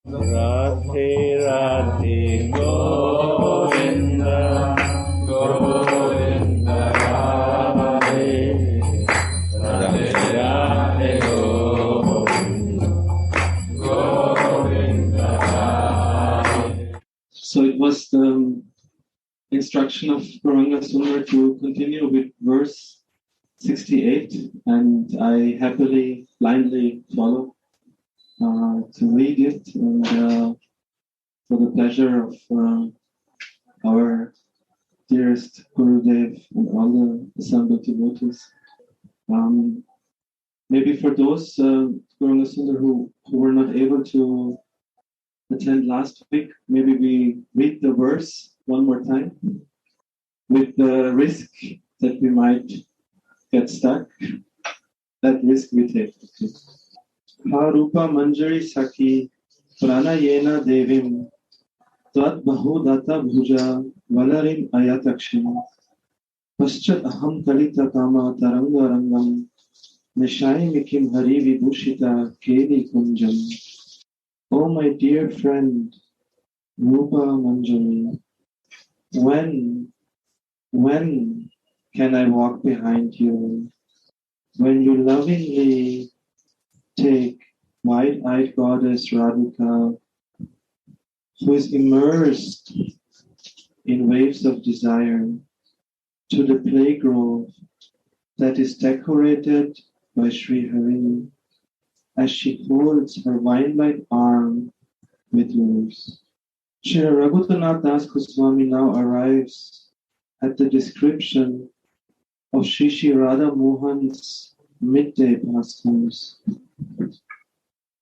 Radhe Radhe Govinda Govinda Radhe Radhe Radhe Govinda Govinda Radhe. So it was the instruction of Gauranga Sundar to continue with verse 68, and I happily, blindly follow to read it, and for the pleasure of our dearest Gurudev and all the assembled devotees. Maybe for those Gauranga Sundar who were not able to attend last week, maybe we read the verse one more time with the risk that we might get stuck. That risk we take. Ha Rupa Manjari Sakhi Pranayena Devim Tvat Bahudata Bhuja Valarim Ayatakshim Paschat Aham Kalita Kama Taranga Rangam Nishai Mikim Hari Vibhushita Keli Kunjam. Oh my dear friend Rupa Manjari, when can I walk behind you? When you lovingly take wide-eyed goddess Radhika, who is immersed in waves of desire, to the play grove that is decorated by Sri Hari, as she holds her wine-like arm with yours. Shri Raghunatha Das Goswami now arrives at the description of Shri Radha Mohan's midday pastimes.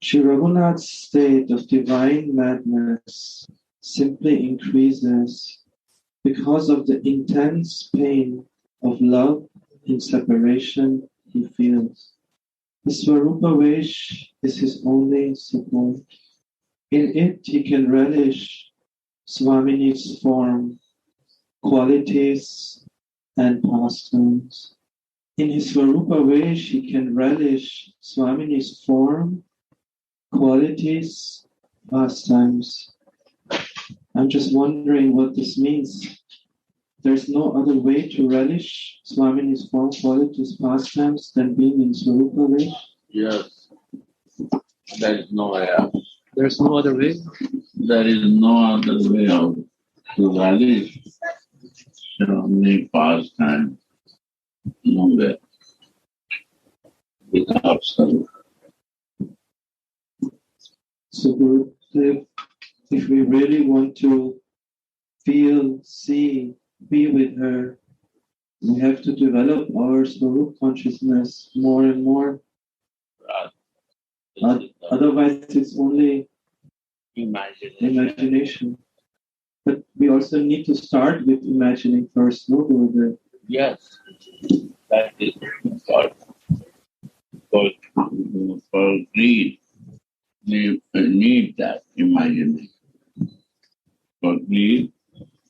Shri Raghunath's state of divine madness simply increases because of the intense pain of love and separation he feels. His Swarupa Vesh is his only support. In it he can relish Swamini's form, qualities, and pastimes. In his Swarupa Vesh he can relish Swamini's form, qualities, pastimes. I'm just wondering what this means. There's no other way to relish Swamini's form, qualities, pastimes than being in Swarupa Vesh? Yes. There is no way out. There's no other way? There is no other way out to relish Swamini pastime. Nowhere. Without Swarupa. So Gurudev, if we really want to feel, see, be with her, we have to develop our Swarup consciousness more and more. Otherwise it's only imagination. But we also need to start with imagining first, no Gurudev? Yes, that is important. For greed, we need that imagination. For greed,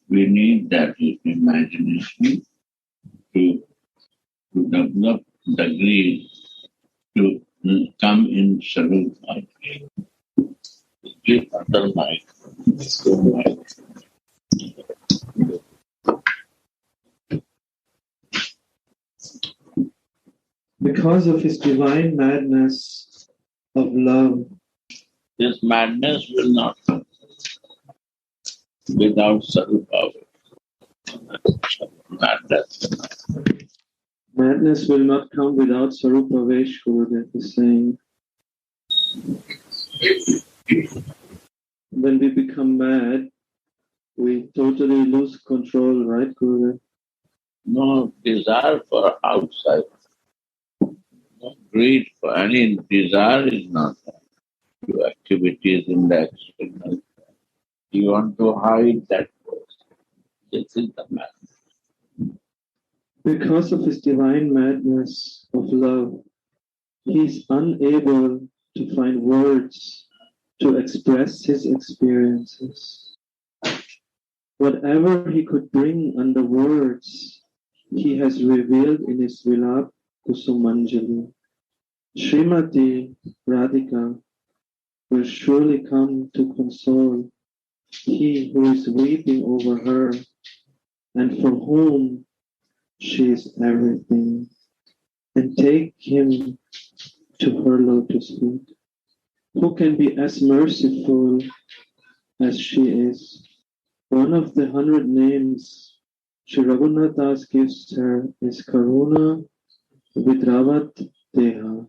we need that imagination to develop the greed to come in Sarupa. Give other mind. Because of his divine madness of love, this madness will not come without Sarupa. Madness will not come without Sarupa Vesh, Gurudev is saying. When we become mad, we totally lose control, right, Gurudev? No desire for outside. No greed for any desire is not there. Your activities in the external. You want to hide that person. This is the madness. Because of his divine madness of love, he is unable to find words to express his experiences. Whatever he could bring under words, he has revealed in his Vilapa Kusumanjali. Srimati Radhika will surely come to console he who is weeping over her and for whom she is everything, and take him to her lotus feet. Who can be as merciful as she is? One of the 100 names Sri Raghunath Das gives her is Karuna Vidravat Deha,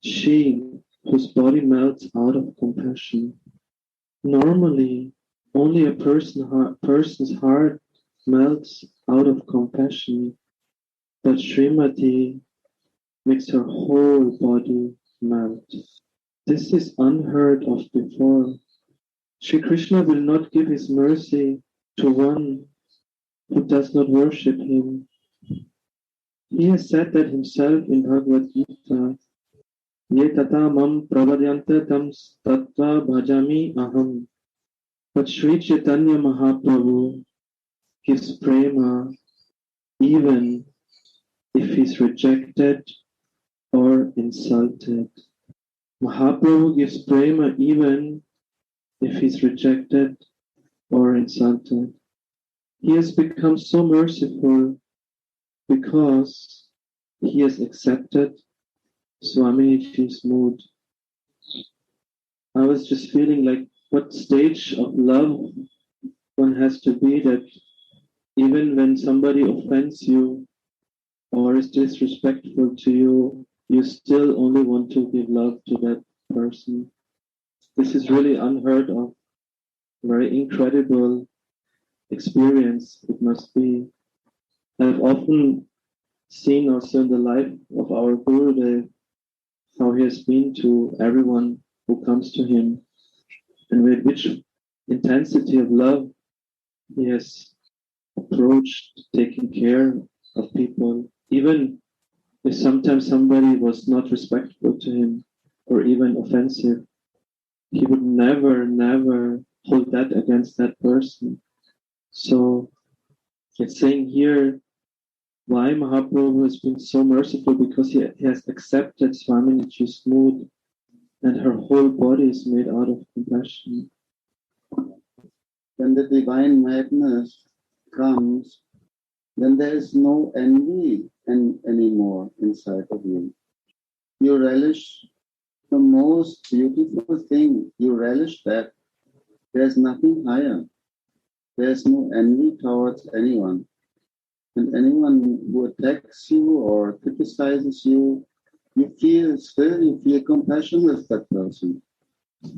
she whose body melts out of compassion. Normally, only a person's heart melts out of compassion, but Srimati makes her whole body melt. This is unheard of before. Sri Krishna will not give his mercy to one who does not worship him. He has said that himself in Bhagavad Gita, Ye tata mam pravadyante tam tattva bhajami aham. But Sri Chaitanya Mahaprabhu gives prema even if he's rejected or insulted. Mahaprabhu gives prema even if he's rejected or insulted. He has become so merciful because he has accepted Swamiji's mood. I was just feeling like what stage of love one has to be that even when somebody offends you or is disrespectful to you, you still only want to give love to that person. This is really unheard of, very incredible experience it must be. I've often seen also in the life of our Gurudev how he has been to everyone who comes to him and with which intensity of love he has approached taking care of people, even if sometimes somebody was not respectful to him or even offensive. He would never hold that against that person. So it's saying here why Mahaprabhu has been so merciful, because he has accepted Swamiji's mood and her whole body is made out of compassion. When the divine madness comes, then there is no envy anymore inside of you. You relish the most beautiful thing. You relish that. There's nothing higher. There's no envy towards anyone. And anyone who attacks you or criticizes you, you feel compassion with that person.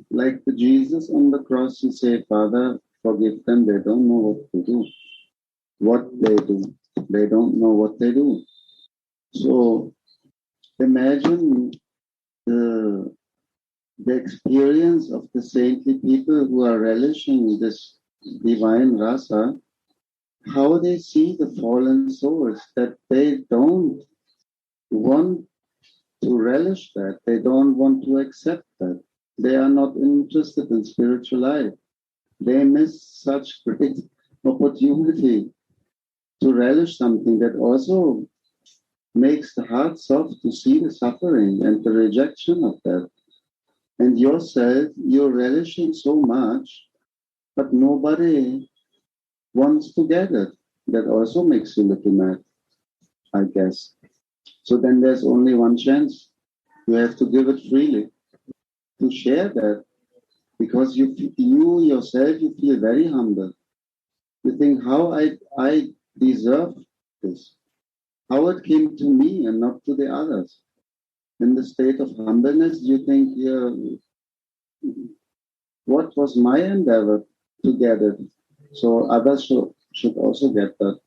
Like the Jesus on the cross, he said, Father, forgive them, they don't know what to do. What they do. They don't know what they do. So imagine the experience of the saintly people who are relishing this divine rasa, how they see the fallen souls, that they don't want to relish that. They don't want to accept that. They are not interested in spiritual life. They miss such great opportunity to relish something that also makes the heart soft to see the suffering and the rejection of that. And yourself, you're relishing so much, but nobody wants to get it. That also makes you a little mad, I guess. So then there's only one chance. You have to give it freely, to share that. Because you yourself, you feel very humble. You think, how I deserve this. How it came to me and not to the others. In the state of humbleness, you think, what was my endeavor to get it? So others should also get that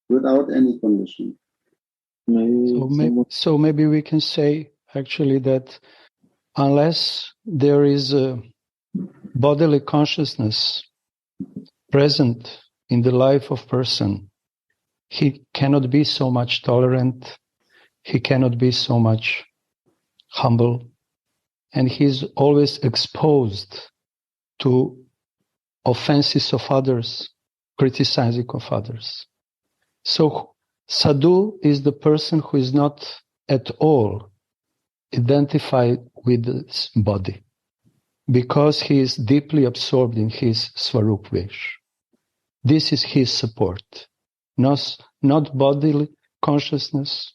without any condition. So maybe we can say actually that unless there is a bodily consciousness present in the life of person, he cannot be so much tolerant, he cannot be so much humble, and he's always exposed to offenses of others, criticizing of others. So sadhu is the person who is not at all identify with his body because he is deeply absorbed in his Swarup Vesh. This is his support, not bodily consciousness,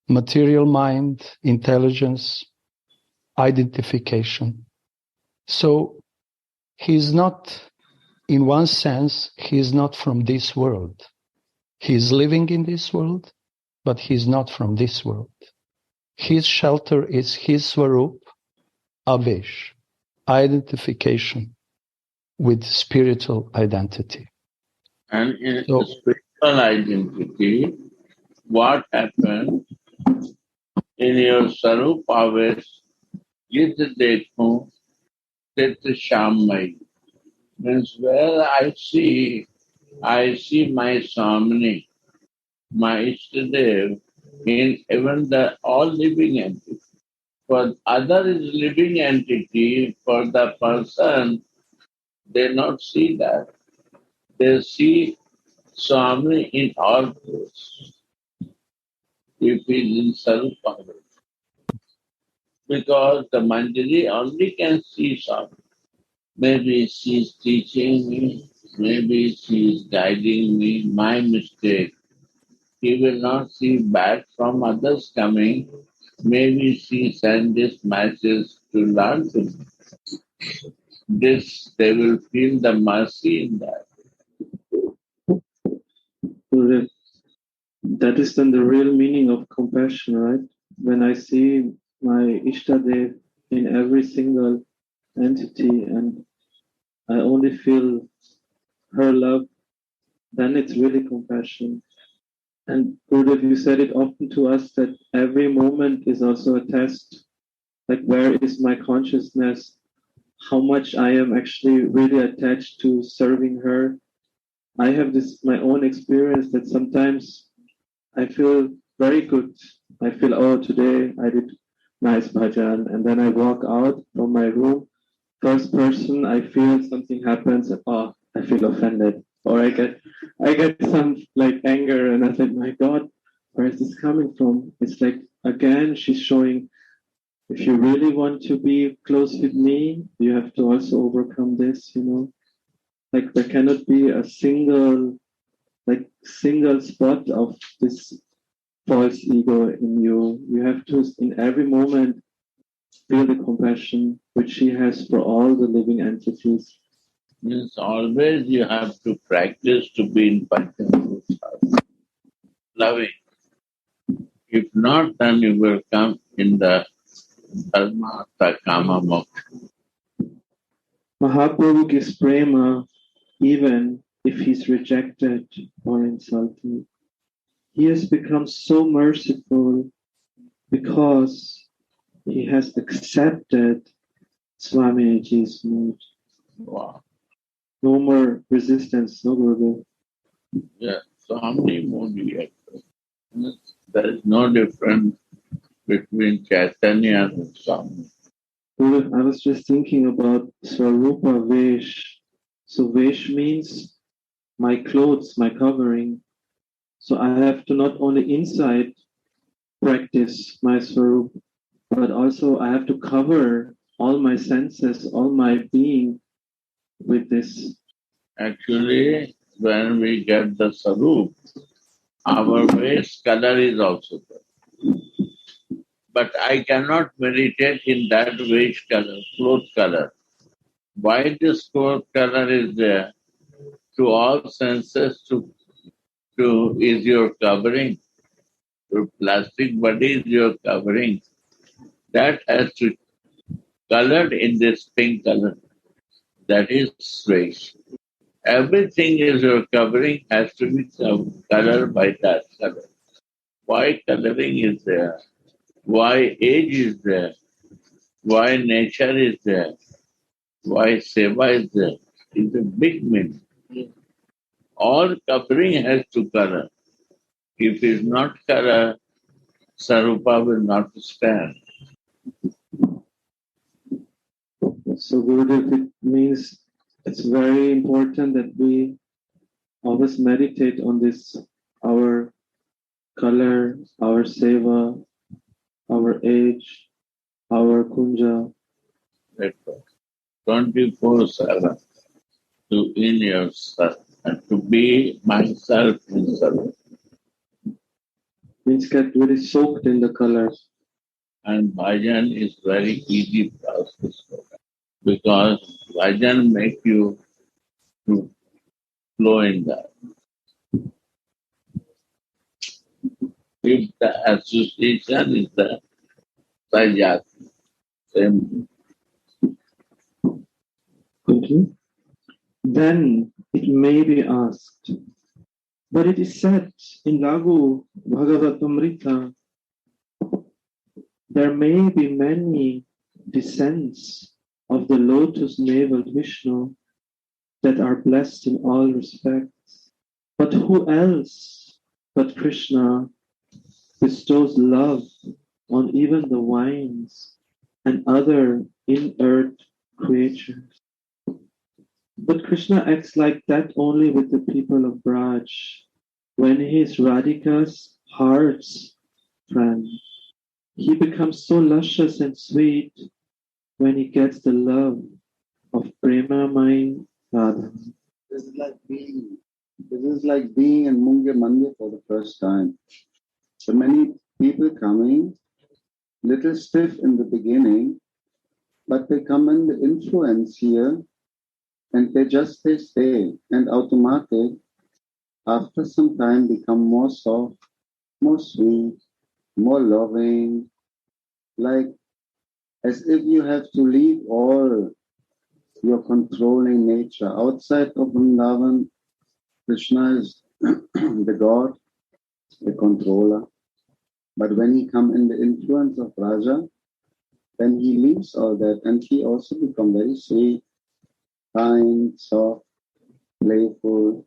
material mind, intelligence, identification. So he's not, in one sense, he's not from this world. He's living in this world, but he's not from this world. His shelter is his Swarup, Avesh, identification with spiritual identity. And in the spiritual identity, what happens in your Sarup Avesh, Jit Dekhu, Tit Shammai, means where I see my Samni, my Ishtadev, in even the all living entity. For other is living entity, for the person, they not see that. They see Swami in all places. If he is in Sarupa, because the Manjari only can see Swami. Maybe she is teaching me, maybe she is guiding me, my mistake. He will not see bad from others coming. Maybe she sends this message to learn to me. This, they will feel the mercy in that. That is then the real meaning of compassion, right? When I see my Ishtadev in every single entity and I only feel her love, then it's really compassion. And Gurudev, you said it often to us that every moment is also a test. Like, where is my consciousness? How much I am actually really attached to serving her. I have this my own experience that sometimes I feel very good. I feel, oh, today I did nice bhajan, and then I walk out from my room. First person, I feel something happens, and oh, I feel offended, or I get some like anger, and I think, my God, where is this coming from? It's like again, she's showing. If you really want to be close with me, you have to also overcome this. Like there cannot be a single spot of this false ego in you. You have to, in every moment, feel the compassion which she has for all the living entities. Means always you have to practice to be in Panchabhuta, loving. If not, then you will come in the Dharma Artha Kama Moksha. Mahaprabhu gives prema even if he's rejected or insulted. He has become so merciful because he has accepted Swamiji's mood. Wow. No more resistance, no Gurudev. Yeah, so how many more do you have? There is no difference between Chaitanya and Swami. Gurudev, I was just thinking about Swarupa Vesh. So Vesh means my clothes, my covering. So I have to not only inside practice my Swarup, but also I have to cover all my senses, all my being with this. Actually, when we get the Sarup, our waist color is also there. But I cannot meditate in that waist color, cloth color. Why this cloth color is there? To all senses, to is your covering. Your plastic body is your covering. That has to colored in this pink color. That is waist. Everything is your covering has to be colored by that color. Why coloring is there? Why age is there? Why nature is there? Why seva is there? It's a big meaning. All covering has to color. If it's not color, Sarupa will not stand. So Gurudev, it means it's very important that we always meditate on this, our color, our seva, our age, our kunja. 24/7 to in yourself and to be myself in self. Means get really soaked in the colors. And bhajan is very easy process for that because bhajan make you to flow in that. If the association is the sajati, same. Okay. Then it may be asked, but it is said in Lagu Bhagavatamrita, there may be many descents of the lotus-naveled Vishnu that are blessed in all respects. But who else but Krishna bestows love on even the vines and other inert creatures? But Krishna acts like that only with the people of Braj, when he is Radhika's heart's friend. He becomes so luscious and sweet when he gets the love of Premamai Radha. This is like being in Munge Mandir for the first time. So many people coming, little stiff in the beginning, but they come in the influence here and they stay and automatic after some time become more soft, more sweet, more loving, like as if you have to leave all your controlling nature. Outside of Vrindavan, Krishna is the God, the controller. But when he come in the influence of Raja, then he leaves all that and he also become very sweet, kind, soft, playful,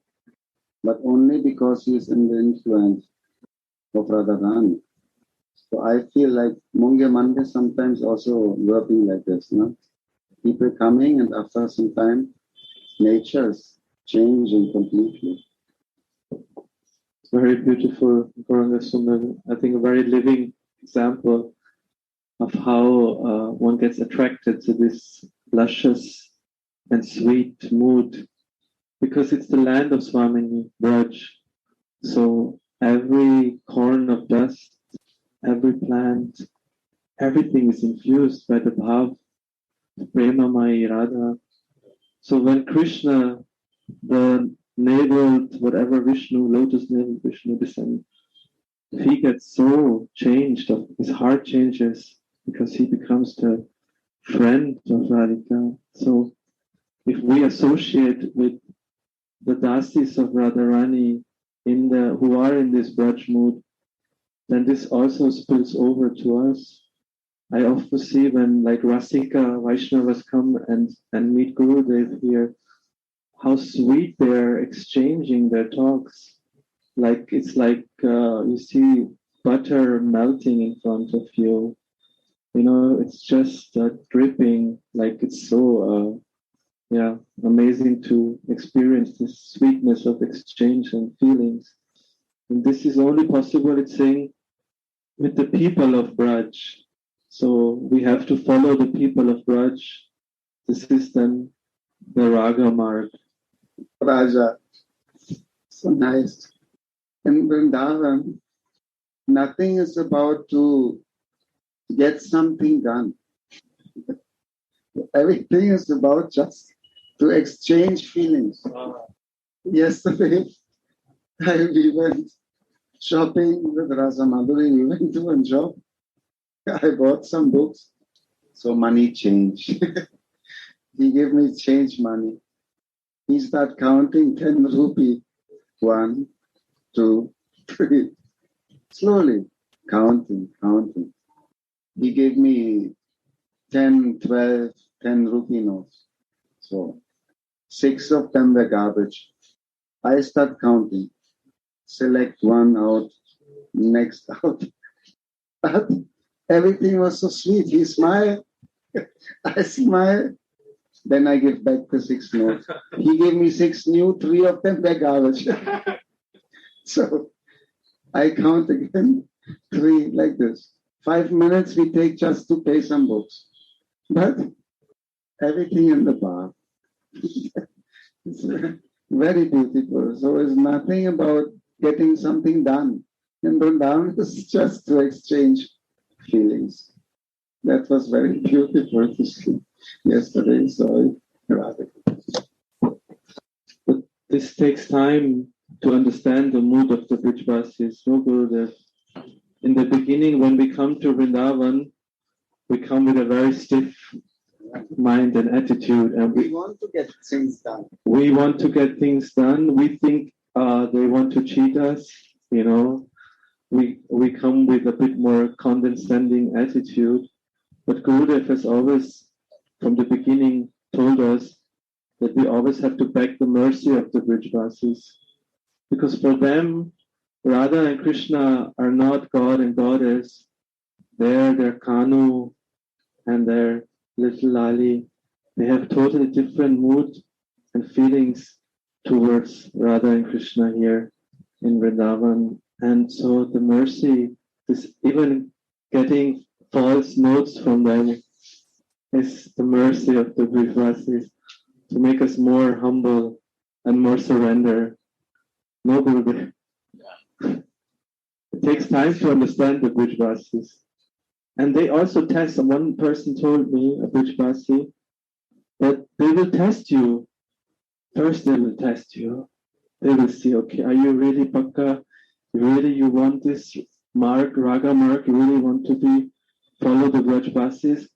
but only because he is in the influence of Radharani. So I feel like Munge Mandir sometimes also working like this, no? People coming and after some time, nature's changing completely. It's very beautiful, Gauranga Sundar. I think a very living example of how one gets attracted to this luscious and sweet mood, because it's the land of Swamini, Braj. So every corn of dust, every plant, everything is infused by the bhav, Premamai Radha. So when Krishna, the naveled, whatever Vishnu, lotus naveled Vishnu descends, he gets so changed, his heart changes because he becomes the friend of Radhika. So if we associate with the dasis of Radharani who are in this Braj mood, then this also spills over to us. I often see when like Rasika Vaishnavas come and meet Gurudev here, how sweet they're exchanging their talks. Like it's like you see butter melting in front of you. You know, it's just dripping. Like it's so amazing to experience this sweetness of exchange and feelings. And this is only possible, it's saying, with the people of Braj. So we have to follow the people of Braj. This is then the Raga Marg. Raja, so nice. In Vrindavan, nothing is about to get something done. Everything is about just to exchange feelings. Yesterday, we went shopping with Rasa Madhuri. We went to a shop. I bought some books. So money change. He gave me change money. He started counting 10 rupee. 1, 2, 3. Slowly, counting. He gave me 10, 12, 10 rupee notes. So 6 of them were garbage. I start counting. Select one out, next out. But everything was so sweet. He smiled. I smiled. Then I give back the 6 notes. He gave me 6 new, 3 of them were garbage. So I count again, 3 like this, 5 minutes we take just to pay some books. But everything in the bar. It's very beautiful. So it's nothing about getting something done. In Vrindavan, it's just to exchange feelings. That was very beautiful to see yesterday. So Radha. But this takes time to understand the mood of the Brijvasis. No, Gurudev. In the beginning, when we come to Vrindavan, we come with a very stiff mind and attitude, and We want to get things done. we want to get things done. We think they want to cheat us. We come with a bit more condescending attitude. But Gurudev has always, from the beginning, told us that we always have to beg the mercy of the Brijvasis. Because for them, Radha and Krishna are not God and Goddess. They're their Kanu and their little Lali. They have totally different mood and feelings towards Radha and Krishna here in Vrindavan. And so the mercy is even getting false notes from them is the mercy of the Brijvasis to make us more humble and more surrender. No, Gurudev. It takes time to understand the Brijvasis. And they also test. One person told me, a Brijvasi, that they will test you. First they will test you. They will see, okay, are you really Pakka? Really you want this mark, Raga mark? You really want to follow the Brijvasis?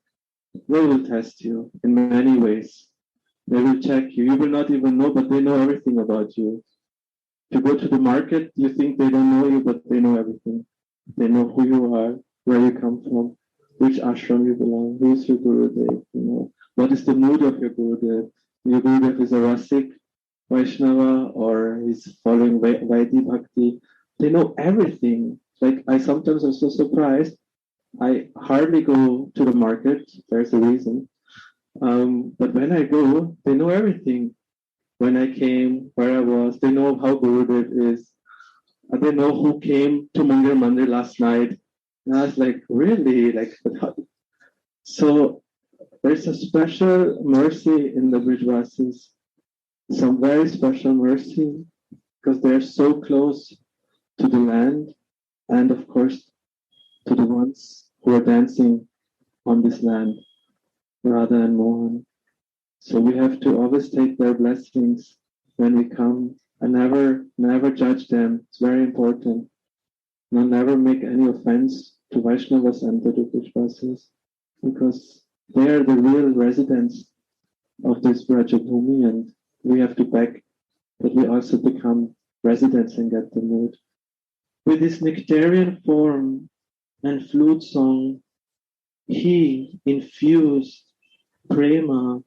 They will test you in many ways. They will check you. You will not even know, but they know everything about you. If you go to the market, you think they don't know you, but they know everything. They know who you are, where you come from, which ashram you belong, who is your Gurudev, what is the mood of your Gurudev. Your Gurudev is a Rasik, Vaishnava, or he's following Vaidhi Bhakti. They know everything. Like I sometimes am so surprised. I hardly go to the market. There's a reason. But when I go, they know everything. When I came, where I was, they know how Gurudev is. They know who came to Mandir last night. And I was like, really? So there's a special mercy in the Brijvasis. Some very special mercy because they're so close to the land and of course to the ones who are dancing on this land, Radha and Mohan. So we have to always take their blessings when we come and never judge them. It's very important. Never make any offense to Vaishnavas and to the Brijvasis because they are the real residents of this Brajabhumi, and we have to beg that we also become residents and get the mood. With his nectarian form and flute song, he infused prema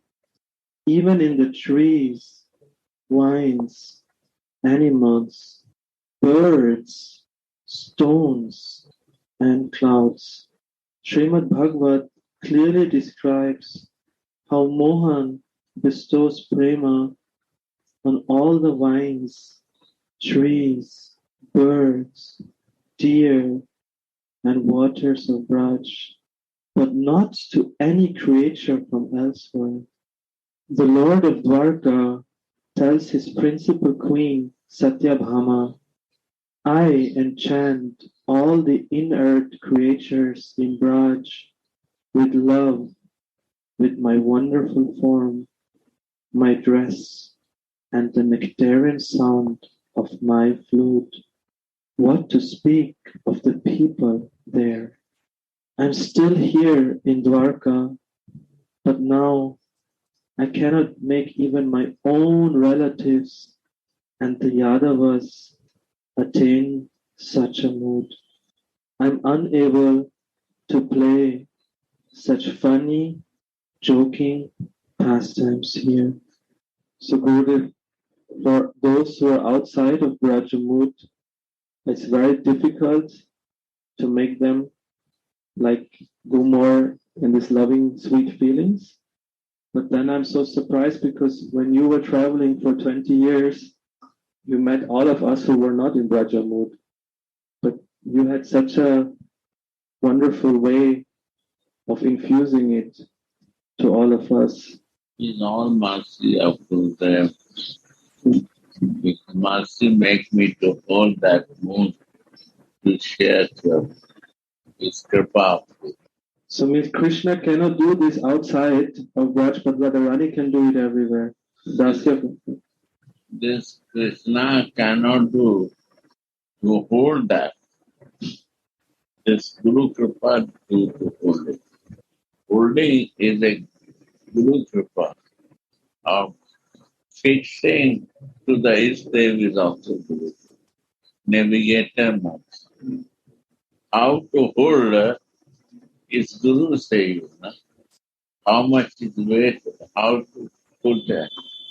even in the trees, vines, animals, birds, stones, and clouds. Srimad Bhagavat clearly describes how Mohan bestows prema on all the vines, trees, birds, deer, and waters of Braj, but not to any creature from elsewhere. The Lord of Dwarka tells his principal queen, Satyabhama, I enchant all the inert creatures in Braj with love, with my wonderful form, my dress, and the nectarian sound of my flute. What to speak of the people there? I'm still here in Dwarka, but now I cannot make even my own relatives and the Yadavas attain such a mood. I'm unable to play such funny, joking pastimes here. So Gurudev, for those who are outside of Braja mood, it's very difficult to make them go more in this loving, sweet feelings. But then I'm so surprised because when you were traveling for 20 years, you met all of us who were not in Braja mood. But you had such a wonderful way of infusing it to all of us. In all mercy of Gurudev, his mercy make me to hold that mood to share his kripa. So means Krishna cannot do this outside of Braj, but Radharani can do it everywhere. This Krishna cannot do to hold that. This Guru Kripa do to hold it. Holding is a Guru Kripa. Of fixing to the Ishdev is also Guru. Navigator marks. How to hold is Guru say, how much is weight, how to put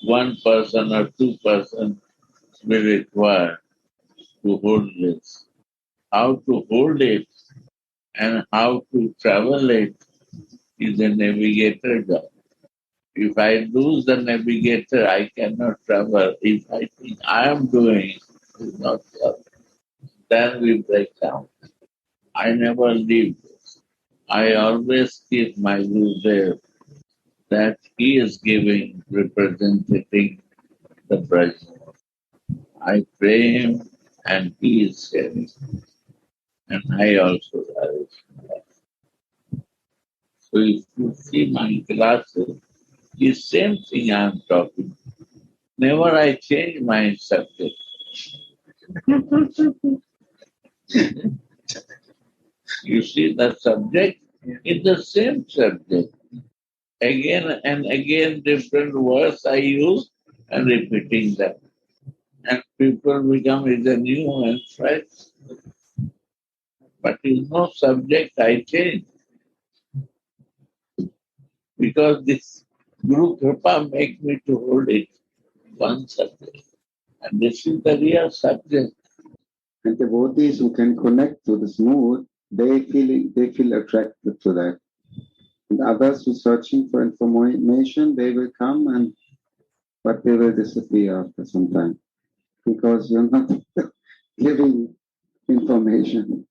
one person or two persons will require to hold this. How to hold it and how to travel it is a navigator job. If I lose the navigator, I cannot travel. If I think I am doing it, not travel, then we break down. I never leave this. I always keep my view there that he is giving, representing the present. I pray him and he is sharing. And I also have it. So if you see my classes, the same thing I am talking. Never I change my subject. You see, the subject is the same subject. Again and again, different words I use and repeating them. And people become either new and fresh. But in no subject I change. Because this Guru Kripa makes me to hold it one subject. And this is the real subject. And devotees who can connect to this mood, they feel attracted to that. And others who are searching for information, they will come but they will disappear after some time because you're not giving information.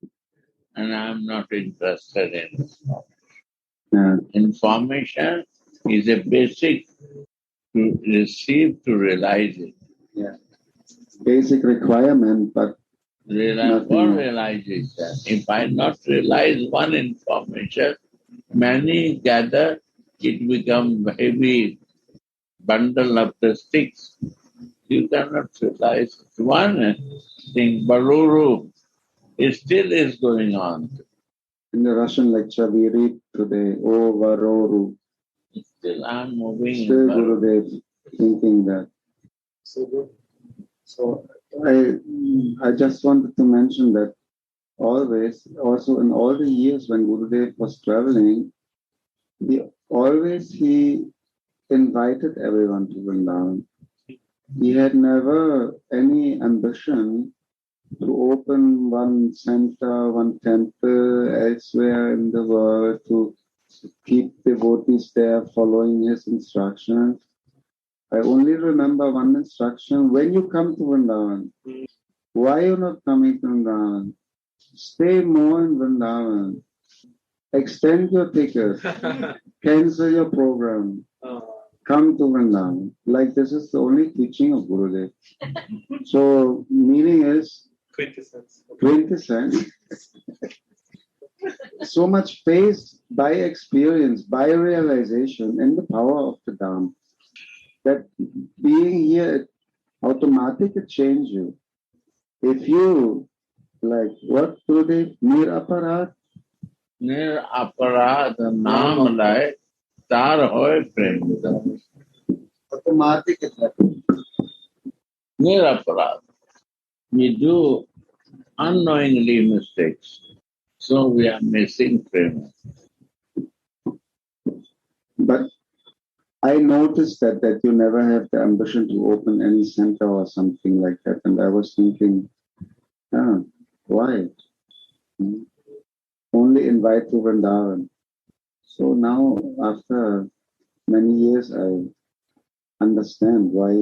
And I'm not interested in information. Yeah. Information is a basic to receive, to realize it. Yeah. Basic requirement, but for realization. If I not realize one information, many gather, it becomes heavy bundle of the sticks. You cannot realize one thing. Baluru, it still is going on. In the Russian lecture we read today, O Varoru. Still I'm moving. Still Gurudev thinking that. So I just wanted to mention that always, also in all the years when Gurudev was traveling, he invited everyone to Vrindavan. He had never any ambition to open one center, one temple elsewhere in the world, to keep devotees there following his instructions. I only remember one instruction: when you come to Vrindavan, why you not coming to Vrindavan? Stay more in Vrindavan. Extend your ticket. Cancel your program. Come to Vrindavan. Like this is the only teaching of Gurudev. So meaning is quintessence. So much faith by experience, by realization in the power of the Dham, that being here automatically changes you. If you like what Gurudev, Niraparad? Niraparad naam lai tar hoy prem. Automatic. Niraparad. We do unknowingly mistakes. So we are missing prema. But I noticed that you never have the ambition to open any center or something like that. And I was thinking, why? Only invite to Vrindavan. So now, after many years, I understand why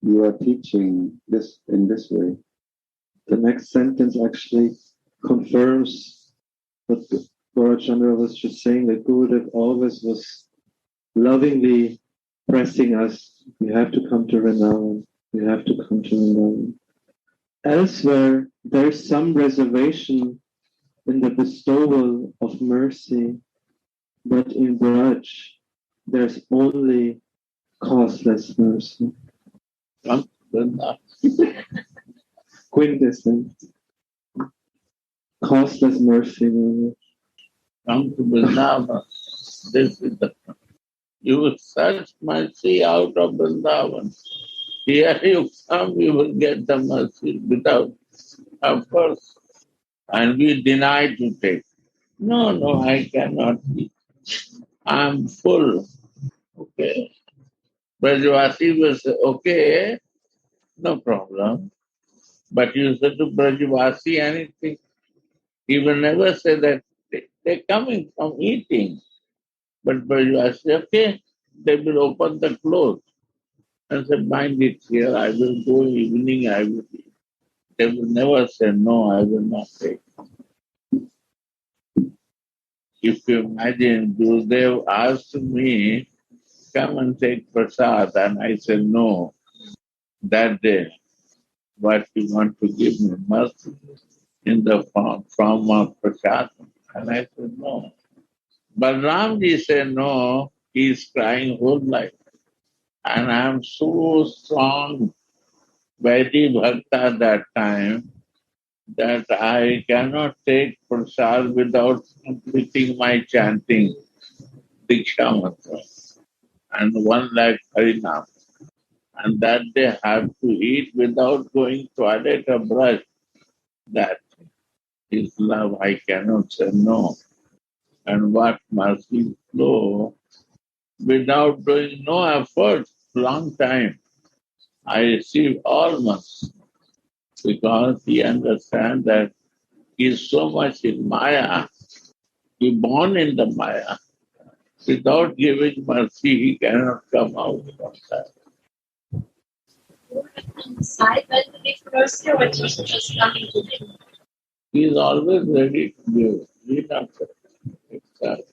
you are teaching this in this way. The next sentence actually confirms But Gaurachandra was just saying that Gurudev always was lovingly pressing us, you have to come to Vrindavan, you have to come to Vrindavan. Elsewhere, there's some reservation in the bestowal of mercy, but in Braj, there's only causeless mercy. Quintessence. Causeless mercy. Come to Vrindavan. This is the you search mercy out of Vrindavan. Here you come, you will get the mercy without effort. And we deny to take. No, I cannot eat. I'm full. Okay. Brajavasi will say, okay, no problem. But you say to Brajavasi anything, he will never say that they're coming from eating. But Brajavasi, okay, they will open the clothes and say, mind it here, I will go evening, I will eat. They will never say, no, I will not take. If you imagine, Gurudev asked me, come and take prasad, and I said, no, that day, but you want to give me mercy in the form of prasad? And I said, no. But Ramji said, no, he is crying whole life. And I am so strong, very bhakta that time, that I cannot take prasad without completing my chanting Diksha mantra and 1 lakh harinam. And that they have to eat without going toilet or brush. That is love. I cannot say no. And what mercy flow without doing no effort, long time. I receive all mercy because he understands that he is so much in Maya. He born in the Maya. Without giving mercy, he cannot come out from that. He is always ready to give. We not accept.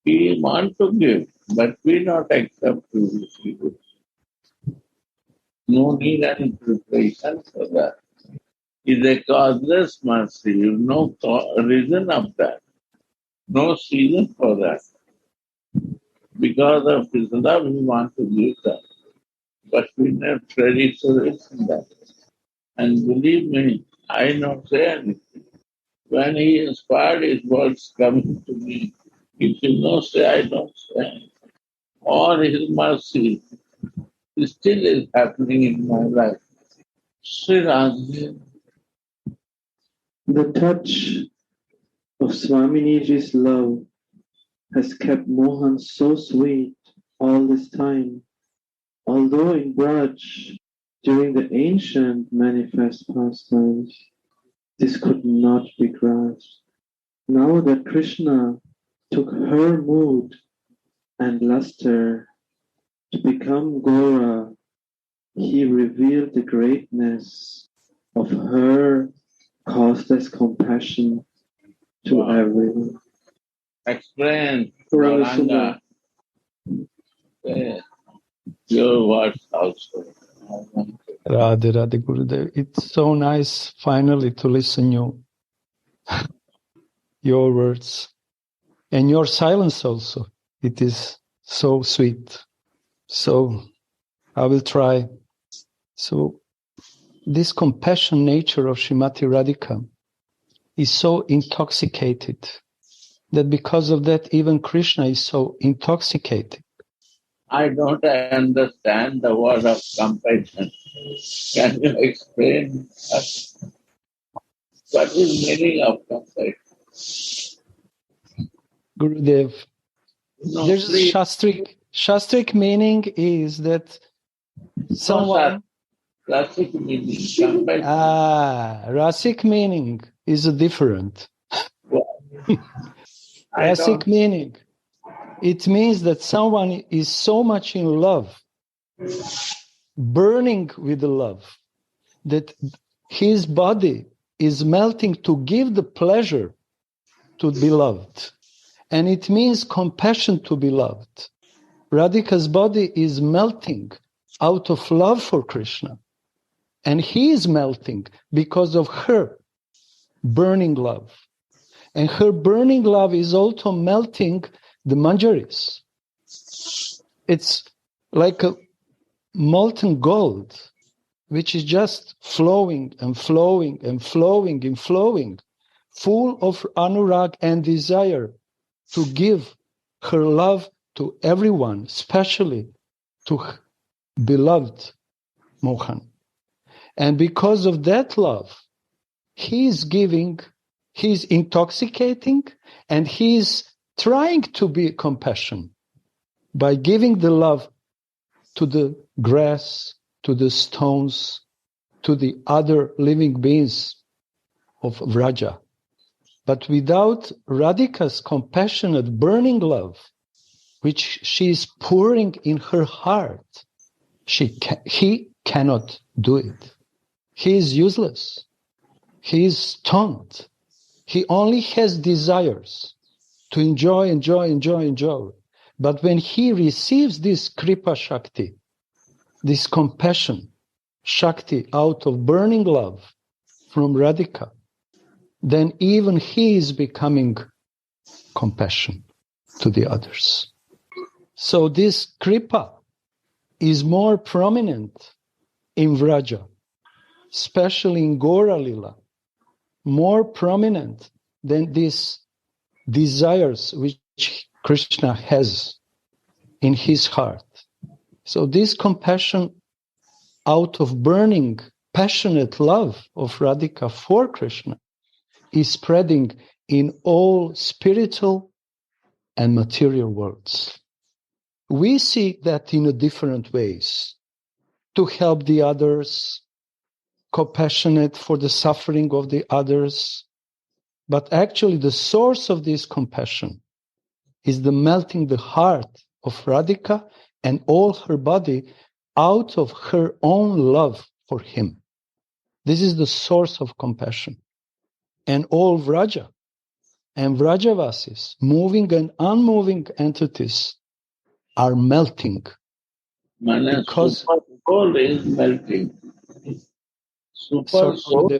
He wants to give, but we not accept to receive it. No need any preparation for that. It's a causeless mercy. No reason of that. No season for that. Because of his love, we want to give that. But we not ready to receive that. And believe me, I don't say anything. When he inspired his words coming to me, if you don't say, I don't say anything. All his mercy still is happening in my life. Sri Radha. The touch of Swaminiji's love has kept Mohan so sweet all this time. Although in Braj, during the ancient manifest pastimes, this could not be grasped. Now that Krishna took her mood and luster to become Gora, he revealed the greatness of her causeless compassion to everyone. Explain, Gauranga. Your words also. Radha, Radha Gurudev. It's so nice finally to listen you. Your words. And your silence also. It is so sweet. So I will try. So this compassion nature of Srimati Radhika is so intoxicated that because of that even Krishna is so intoxicated. I don't understand the word of compassion. Can you explain us? What is meaning of compassion? Gurudev, No, there's please. Shastric meaning is that someone... Classic meaning. Compassion. Rasic meaning is different. Rasic meaning. It means that someone is so much in love, burning with love, that his body is melting to give the pleasure to be loved. And it means compassion to be loved. Radhika's body is melting out of love for Krishna. And he is melting because of her burning love. And her burning love is also melting the manjaris. It's like a molten gold, which is just flowing and flowing and flowing and flowing, full of anurag and desire to give her love to everyone, especially to beloved Mohan. And because of that love, he is giving, he's intoxicating, and he's trying to be compassion by giving the love to the grass, to the stones, to the other living beings of Vraja. But without Radhika's compassionate, burning love, which she is pouring in her heart, he cannot do it. He is useless. He is stunned. He only has desires to enjoy. But when he receives this Kripa Shakti, this compassion Shakti out of burning love from Radhika, then even he is becoming compassion to the others. So this Kripa is more prominent in Vraja, especially in Gora Lila, more prominent than these desires which Krishna has in his heart. So this compassion out of burning, passionate love of Radhika for Krishna is spreading in all spiritual and material worlds. We see that in different ways. To help the others, compassionate for the suffering of the others. But actually the source of this compassion is the melting the heart of Radhika and all her body out of her own love for him. This is the source of compassion. And all Vraja and Vrajavasis, moving and unmoving entities, are melting. Because super soul is melting. Super soul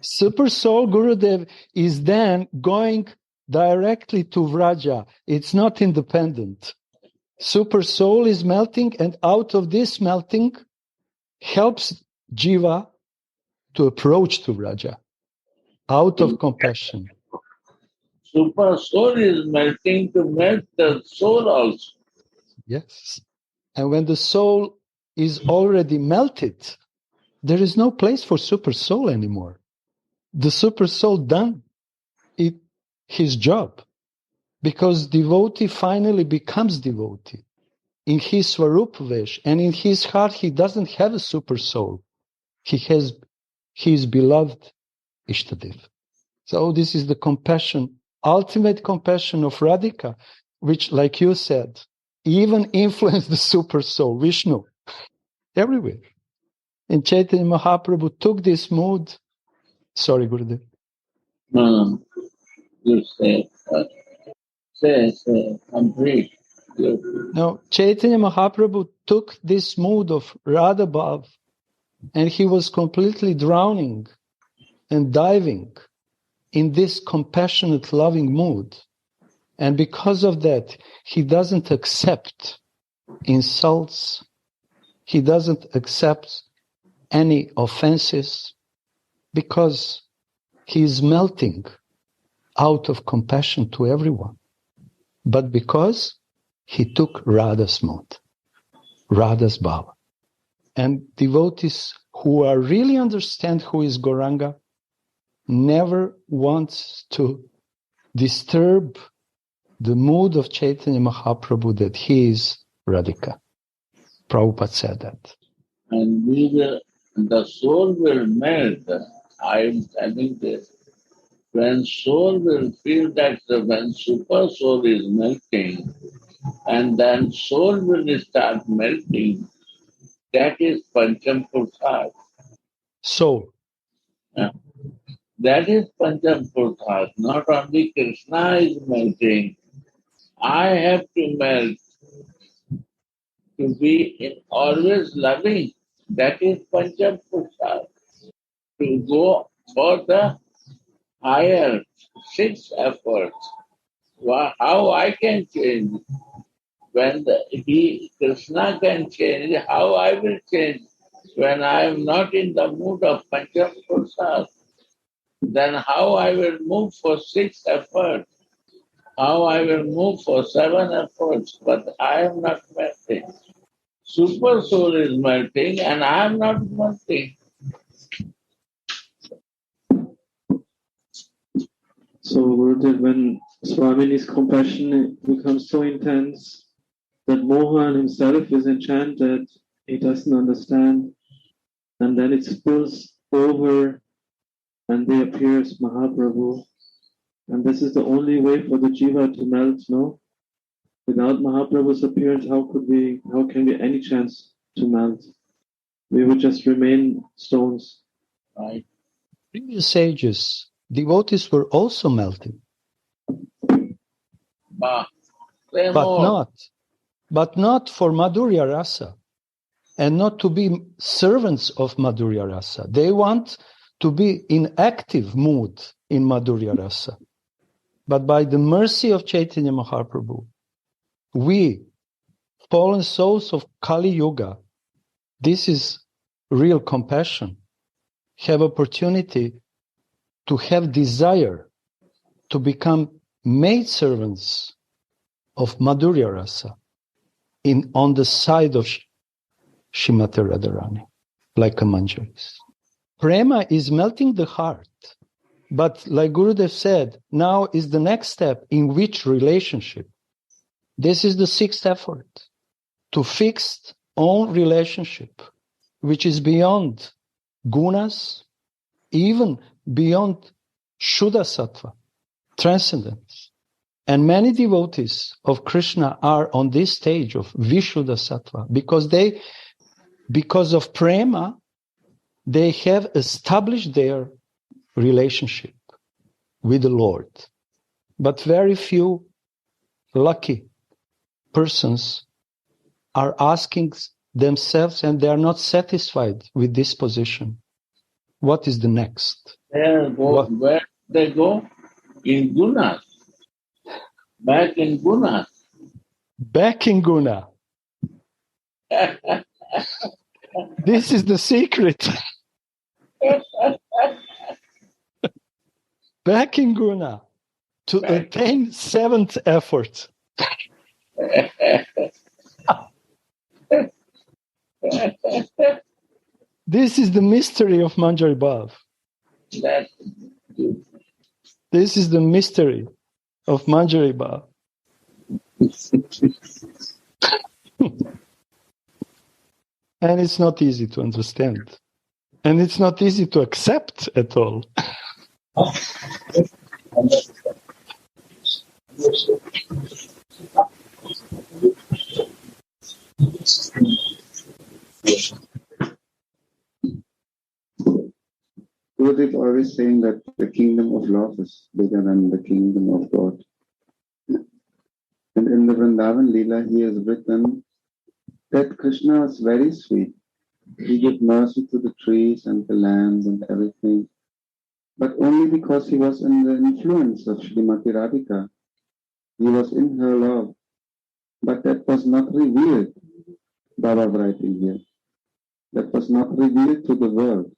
Super soul Gurudev is then going directly to Vraja. It's not independent. Super soul is melting, and out of this melting helps Jiva to approach to Vraja out of compassion. Super soul is melting to melt the soul also. Yes. And when the soul is already melted, there is no place for super soul anymore. The super soul done his job, because devotee finally becomes devotee in his Swarup Vesh, and in his heart he doesn't have a super soul. He has his beloved Ishtadev. So this is the compassion, ultimate compassion of Radhika, which, like you said, even influenced the super soul, Vishnu, everywhere. And Chaitanya Mahaprabhu took this mood. Sorry, Gurudev. No. You say, complete. No, Chaitanya Mahaprabhu took this mood of Radha Bhav, and he was completely drowning and diving in this compassionate, loving mood. And because of that, he doesn't accept insults. He doesn't accept any offenses, because he is melting out of compassion to everyone. But because he took Radha's mood, Radha's bhava. And devotees who are really understand who is Gauranga never wants to disturb the mood of Chaitanya Mahaprabhu that he is Radhika. Prabhupada said that. And the soul will melt. I am telling this. When soul will feel that when super soul is melting, and then soul will start melting, that is Pancham Purusharth. Soul. Yeah. That is Pancham Purusharth. Not only Krishna is melting, I have to melt to be in always loving. That is Pancham Purusharth. To go for the higher six efforts. How I can change? When Krishna can change, how I will change? When I am not in the mood of Pancham Purusharth, then how I will move for six efforts? How I will move for seven efforts? But I am not melting. Super soul is melting and I am not melting. So Gurudev, when Swamini's compassion becomes so intense that Mohan himself is enchanted, he doesn't understand, and then it spills over and there appears Mahaprabhu. And this is the only way for the jiva to melt, no? Without Mahaprabhu's appearance, how can we any chance to melt? We would just remain stones. Right. Previous ages, devotees were also melting. But not for Madhurya Rasa, and not to be servants of Madhurya Rasa. They want to be in active mood in Madhurya Rasa. But by the mercy of Chaitanya Mahaprabhu, we, fallen souls of Kali Yuga, this is real compassion, have opportunity to have desire to become maidservants of Madhurya Rasa on the side of Srimati Radharani, like a Manjaris. Prema is melting the heart. But like Gurudev said, now is the next step in which relationship. This is the sixth effort, to fix own relationship, which is beyond gunas, even beyond Shuddha Sattva, transcendence. And many devotees of Krishna are on this stage of Vishuddha Sattva because of prema, they have established their relationship with the Lord. But very few lucky persons are asking themselves, and they are not satisfied with this position. What is the next? Where they go? In gunas. Back in gunas. Back in guna. This is the secret. Back in guna to attain seventh effort. This is the mystery of Manjari Bhav. This is the mystery of Manjari Bhav. And it's not easy to understand. And it's not easy to accept at all. Gurudev always saying that the kingdom of love is bigger than the kingdom of God. And in the Vrindavan Leela, he has written that Krishna is very sweet. He gives mercy to the trees and the land and everything. But only because he was in the influence of Srimati Radhika. He was in her love. But that was not revealed, Baba writing here. That was not revealed to the world.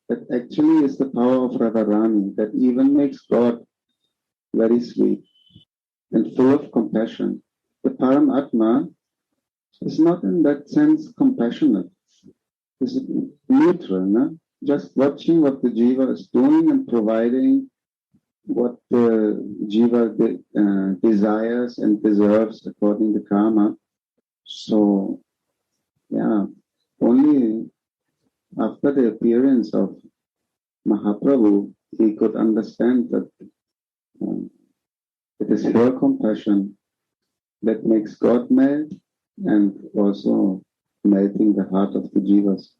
That actually is the power of Radharani that even makes God very sweet and full of compassion. The Paramatma is not in that sense compassionate. It's neutral, no? Just watching what the jiva is doing and providing what the jiva desires and deserves according to karma. So, yeah, only after the appearance of Mahaprabhu, he could understand that it is her compassion that makes God melt and also melting the heart of the jivas.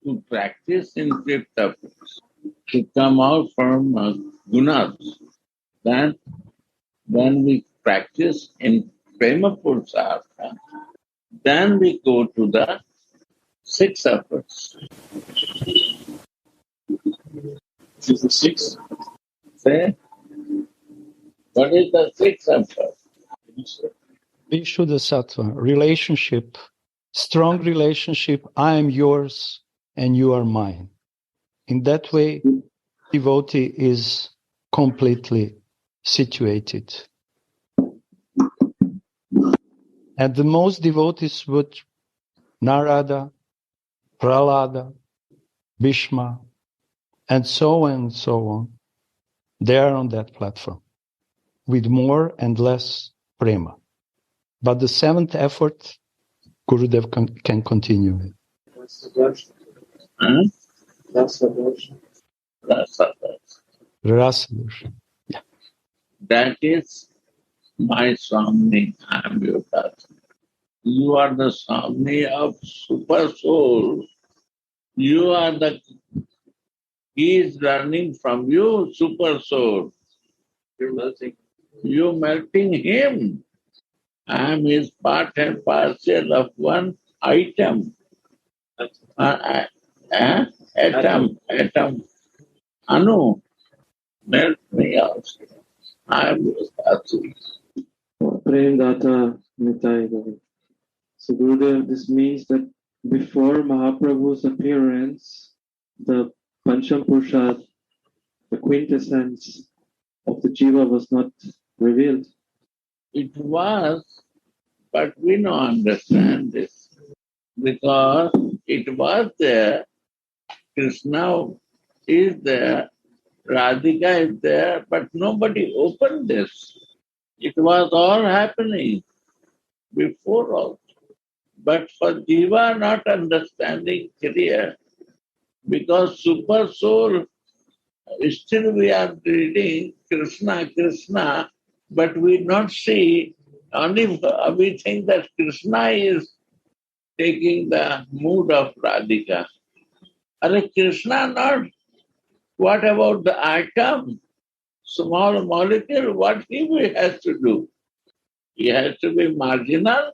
To practice in fifth efforts, to come out from gunas. Then when we practice in prema purusartha, then we go to the 6 efforts. Which is the 6? Say, what is the 6 effort? Vishuddha Sattva, relationship, strong relationship, I am yours and you are mine. In that way, devotee is completely situated. And the most devotees would Narada, Prahlada, Bhishma, and so on. They are on that platform with more and less prema. But the 7th effort, Gurudev can continue it. Rasa darshan. Rasa darshan. Rasa darshan. Rasa darshan. Yeah. That is my Swami, I am your darshan. You are the Swami of super soul. You are the, he is learning from you, super soul. You're melting. You melting him. I am his part and parcel of one item. Atom. Anu, melt me also. I am your darshan. Prem Data Nitai Gavi. So Gurudev, this means that before Mahaprabhu's appearance, the Pancham Purushat, the quintessence of the Jiva was not revealed. It was, but we don't understand this. Because it was there, Krishna is there, Radhika is there, but nobody opened this. It was all happening before also. But for Jiva not understanding clear, because super soul, still we are reading Krishna, but we not see, only we think that Krishna is taking the mood of Radhika. Are Krishna not? What about the atom? Small molecule, what he has to do? He has to be marginal.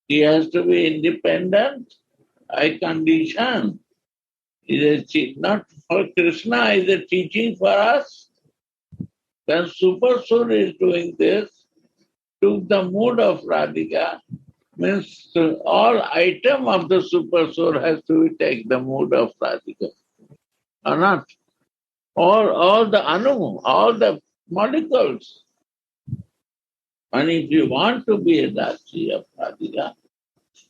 He has to be independent. I condition. Not for Krishna, is a teaching for us. Then Super Soul is doing this, took the mood of Radhika, means all item of the Super Soul has to take the mood of Radhika. Or not? All the anu, all the molecules. And if you want to be a Dashi of Radhika,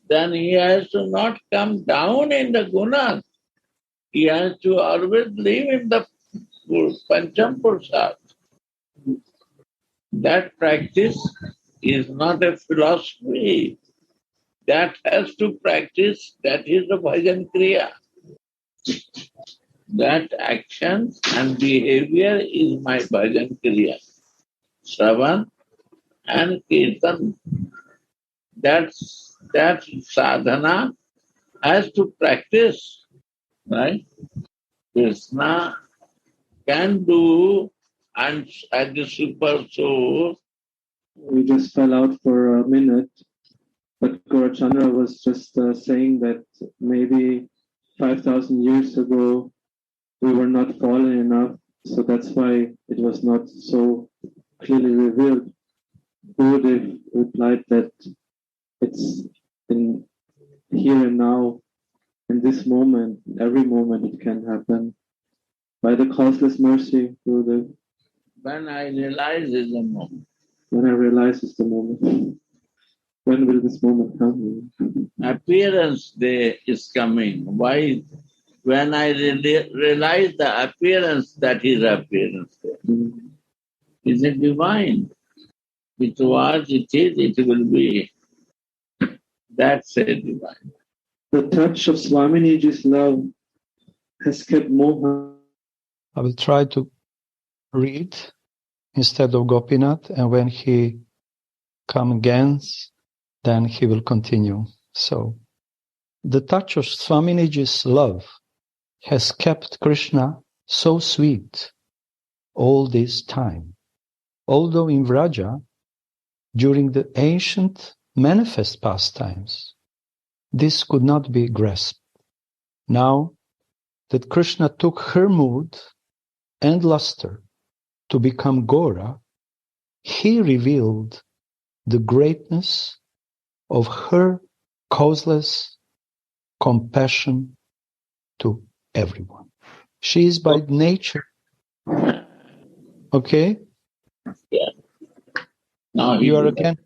then he has to not come down in the gunas. He has to always live in the Pancham Purushat. That practice is not a philosophy. That has to practice, that is the bhajan kriya. That action and behavior is my bhajan kriya. Shravan and Kirtan. That sadhana has to practice, right? Krishna can do, and as the super soul. We just fell out for a minute, but Gaurachandra was just saying that maybe 5,000 years ago we were not fallen enough, so that's why it was not so clearly revealed. Gurudev replied that it's in here and now, in this moment, every moment it can happen. By the causeless mercy, Gurudev. When I realize is the moment. When I realize it's the moment. When will this moment come? Appearance day is coming. Why? When I realize the appearance, that is appearance day. Is it divine? It was, it is, it will be. That's a divine. The touch of Swaminiji's love has kept Mohan. I will try to read instead of Gopinath, and when he comes again, then he will continue. So, the touch of Swaminiji's love has kept Krishna so sweet all this time. Although in Vraja, during the ancient manifest pastimes, this could not be grasped. Now that Krishna took her mood and luster to become Gora, he revealed the greatness of her causeless compassion to everyone. She is by nature. Okay? Yeah. Now You are again?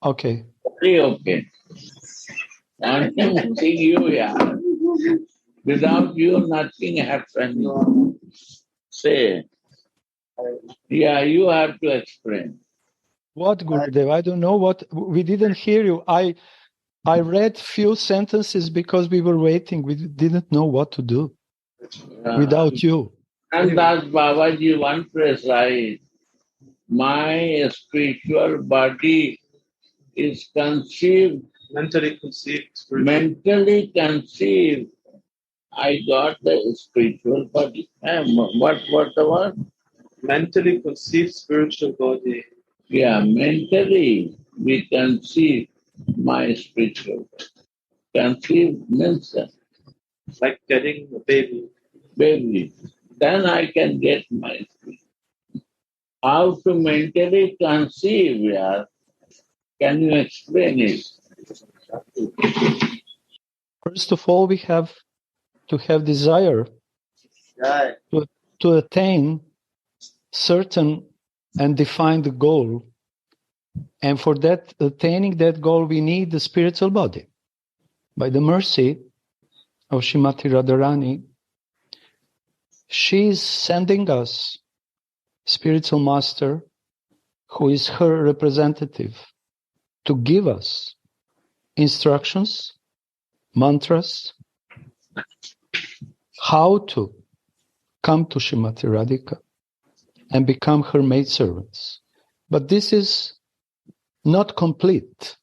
Okay. Okay. I'm seeing you, yeah. Without you, nothing happens. Say. Yeah, you have to explain. What, Gurudev? I don't know what. We didn't hear you. I read few sentences because we were waiting. We didn't know what to do without you. And that's Babaji one phrase, right? My spiritual body is conceived, Mentally conceived. mentally conceived. I got the spiritual body. What the word? Mentally conceived spiritual body. Yeah, mentally we conceive my spiritual body. Conceive means Like getting a baby. baby. Then I can get my spirit. How to mentally conceive, yeah? Can you explain it? First of all, we have to have desire to attain certain and defined goal. And for that, attaining that goal, we need the spiritual body. By the mercy of Srimati Radharani, she is sending us spiritual master who is her representative to give us instructions, mantras, how to come to Srimati Radhika and become her maidservants. But this is not complete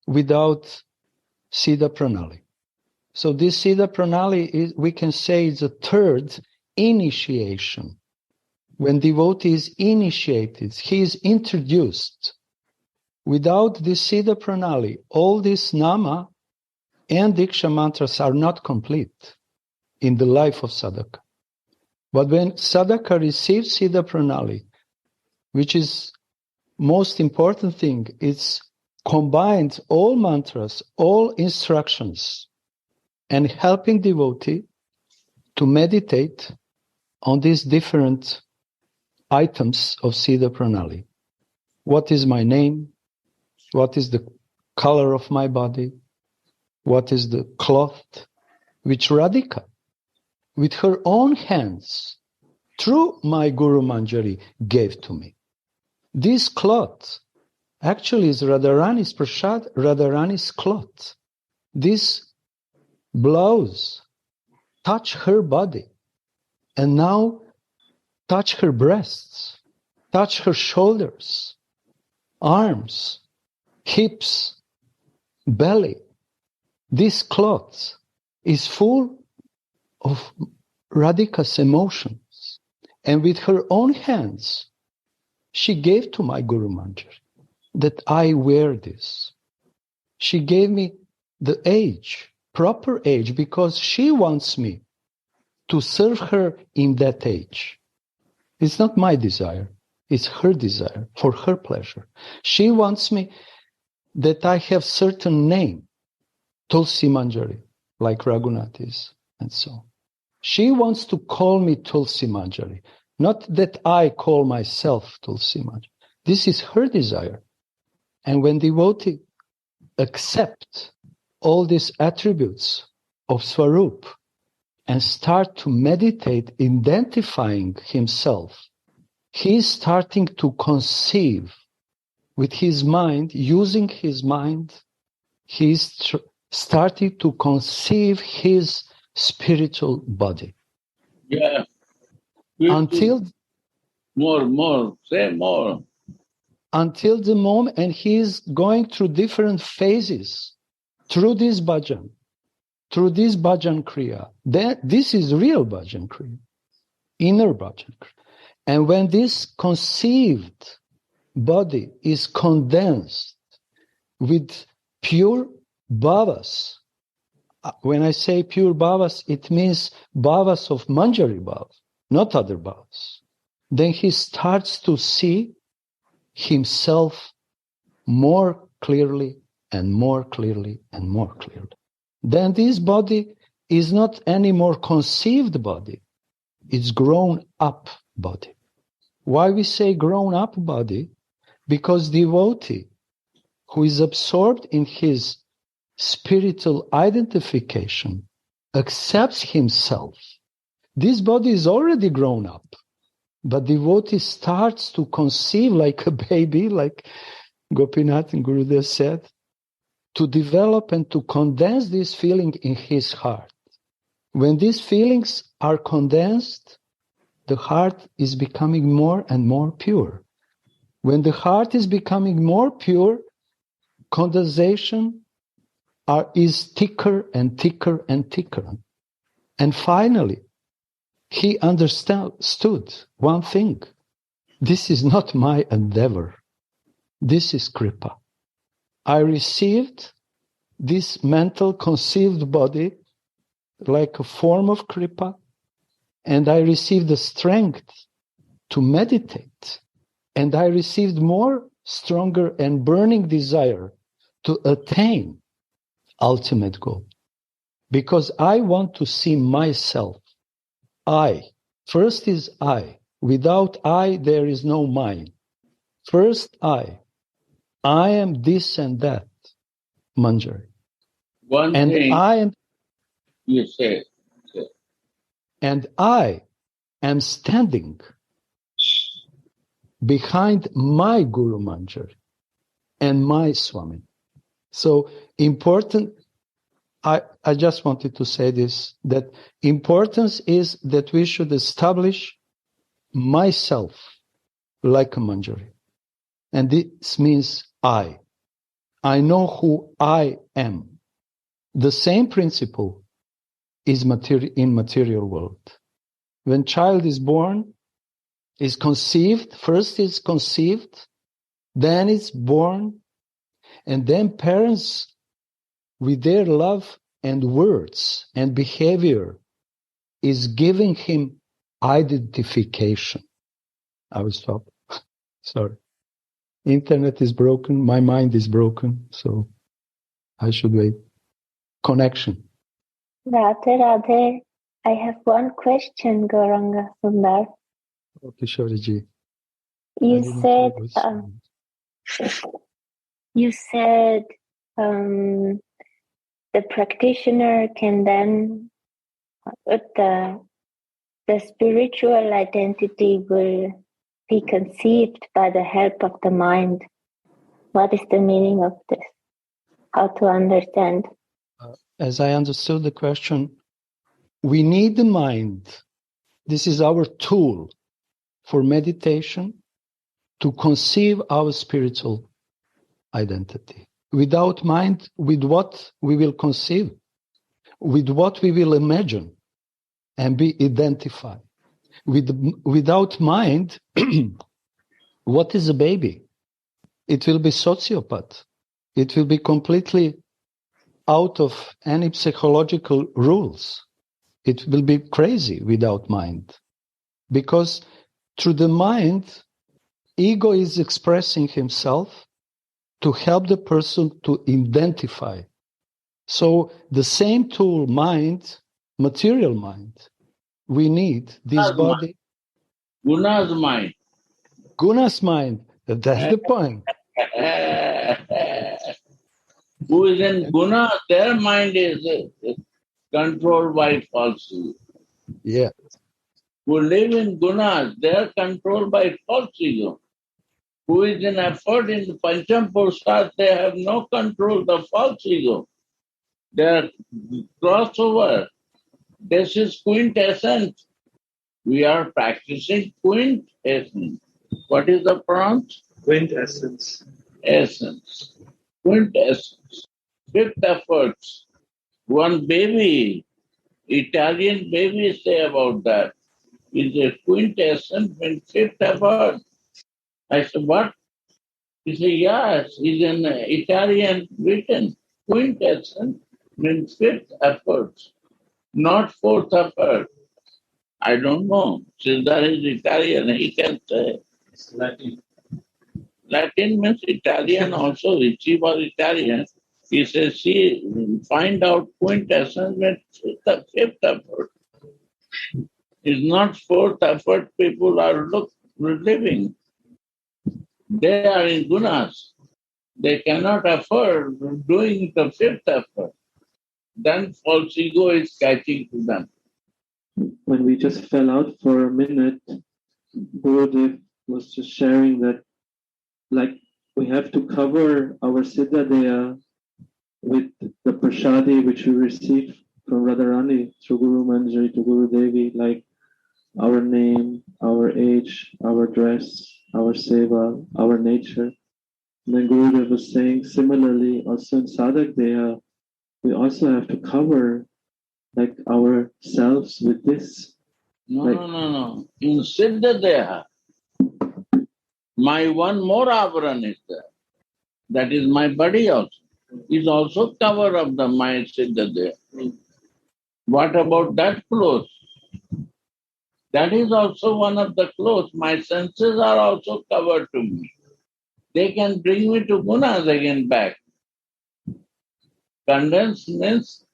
without Siddha Pranali. So this Siddha Pranali is, we can say, is a third initiation. When devotee is initiated, he is introduced. Without this Siddha Pranali, all these nama and Diksha mantras are not complete in the life of sadhaka. But when sadhaka receives Siddha Pranali, which is most important thing, it's combined all mantras, all instructions, and helping devotee to meditate on these different items of Siddha Pranali. What is my name? What is the color of my body? What is the cloth which Radhika, with her own hands, through my Guru Manjari, gave to me? This cloth actually is Radharani's prasad, Radharani's cloth. This blouse touch her body, and now touch her breasts, touch her shoulders, arms, hips, belly. This cloth is full of Radhika's emotions, and with her own hands, she gave to my Guru Manjari that I wear this. She gave me the age, proper age, because she wants me to serve her in that age. It's not my desire. It's her desire, for her pleasure. She wants me that I have certain name, Tulsi Manjari, like Raghunath is, and so on. She wants to call me Tulsi Manjari, not that I call myself Tulsi Manjari. This is her desire. And when devotee accept all these attributes of Swarup and start to meditate, identifying himself, he is starting to conceive with his mind, using his mind, he is starting to conceive his spiritual body. Yeah. Until more, say more. Until the moment, and he is going through different phases through this bhajan kriya. This is real bhajan kriya. inner body. And when this conceived body is condensed with pure bhavas, when I say pure bhavas, it means bhavas of Manjari bhav, not other bhavas. Then he starts to see himself more clearly and more clearly and more clearly. Then this body is not any more conceived body, it's grown up body. Why we say grown up body? Because devotee who is absorbed in his spiritual identification accepts himself. This body is already grown up, but devotee starts to conceive like a baby, like Gopinath and Gurudev said, to develop and to condense this feeling in his heart. When these feelings are condensed, the heart is becoming more and more pure. When the heart is becoming more pure, condensation is thicker and thicker and thicker. And finally, he understood one thing. This is not my endeavor. This is Kripa. I received this mental conceived body like a form of Kripa, and I received the strength to meditate, and I received more stronger and burning desire to attain ultimate goal. Because I want to see myself. I. First is I. Without I, there is no mine. First I. I am this and that, Manjari. One and thing I am, you say. and I am standing behind my Guru Manjari and my Swami. So important, I just wanted to say this, that importance is that we should establish myself like a Manjari. And this means I. I know who I am. The same principle is in material world. When child is born, is conceived, first is conceived, then it's born, and then parents, with their love and words and behavior, is giving him identification. I will stop. Sorry. Internet is broken, my mind is broken, so I should wait. Connection. Radhe, Radhe. I have one question, Gauranga Sundar. Okay, Shoriji. You said the practitioner can then, the spiritual identity will be conceived by the help of the mind. What is the meaning of this? How to understand? As I understood the question, we need the mind. This is our tool for meditation to conceive our spiritual identity. Without mind, with what we will conceive, with what we will imagine and be identified. Without mind, what is a baby? It will be sociopath. It will be completely out of any psychological rules. It will be crazy without mind. Because through the mind, ego is expressing himself to help the person to identify. So the same tool, mind, material mind, we need this body. Guna's mind. Guna's mind. That's the point. Who is in Guna, their mind is controlled by false ego. Yeah. Who live in Guna, they are controlled by false ego. Who is in effort in Pancham Purusharth, they have no control, the false ego. They are crossover. This is quintessence. We are practicing quintessence. What is the pronounce? Quintessence. Essence. Quintessence. Fifth efforts. One baby, Italian babies say about that. is a quintessence means fifth effort. I said, what? He said, yes, it's an Italian written. Quintessence means fifth effort, not fourth effort. I don't know. Siddhar is Italian, he can say. It's Latin. Latin means Italian also. Richie was Italian. He says, see, find out quintessence means the fifth effort. It's not fourth effort people are living. They are in gunas. They cannot afford doing the fifth effort. Then false ego is catching to them. When we just fell out for a minute, Gurudev was just sharing that like we have to cover our Siddhadeha with the prasadi which we receive from Radharani through Guru Manjari to Guru Devi, like our name, our age, our dress, our seva, our nature. And then Gurudev was saying similarly also in Sadhak Deha, we also have to cover like ourselves with this. No. In Siddha Deha, my one more avaran is there. That is my body also. Is also cover of the my Siddha Deha. What about that clothes? That is also one of the clothes. My senses are also covered to me. They can bring me to gunas again back. Condensed means